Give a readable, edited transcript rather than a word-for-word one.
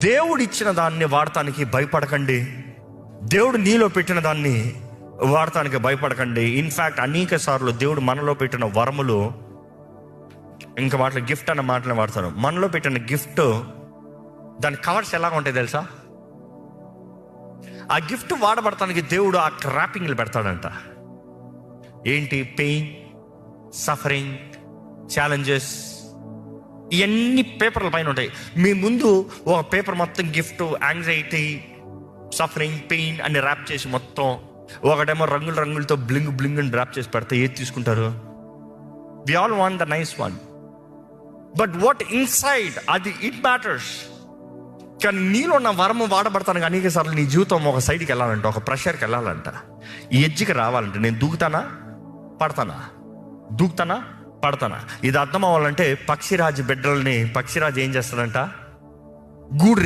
దేవుడు ఇచ్చిన దాన్ని వాడటానికి భయపడకండి. దేవుడు నీలో పెట్టిన దాన్ని వాడటానికి భయపడకండి. ఇన్ఫ్యాక్ట్ అనేక సార్లు దేవుడు మనలో పెట్టిన వరములు, ఇంకా మాటలు గిఫ్ట్ అన్న మాటలు వాడతారు. మనలో పెట్టిన గిఫ్ట్ దాని కవర్స్ ఎలాగ ఉంటాయి తెలుసా? ఆ గిఫ్ట్ వాడబడటానికి దేవుడు ఆ ర్యాపింగ్లు పెడతాడంట. ఏంటి? పెయిన్, సఫరింగ్, ఛాలెంజెస్, ఇవన్నీ పేపర్ల పైన ఉంటాయి. మీ ముందు ఒక పేపర్ మొత్తం గిఫ్ట్, యాంగ్జైటీ, సఫరింగ్, పెయిన్ అన్ని ర్యాప్ చేసి మొత్తం, ఒకటేమో రంగుల రంగులతో బ్లింగ్ బ్లింగ్ అని ర్యాప్ చేసి పెడితే ఏది తీసుకుంటారు? We all want the nice one, but what inside, అది ఇట్ మ్యాటర్స్. కానీ నీలో ఉన్న వరము వాడబడతాను. అనేక సార్లు నీ జీవితం ఒక సైడ్కి వెళ్ళాలంట, ఒక ప్రెషర్కి వెళ్ళాలంట, ఈ ఎడ్జ్కి రావాలంటే నేను దూకుతానా పడతానా, దూకుతానా పడతానా. ఇది అర్థం అవ్వాలంటే పక్షిరాజు బిడ్డల్ని పక్షిరాజు ఏం చేస్తాడంట? గూడు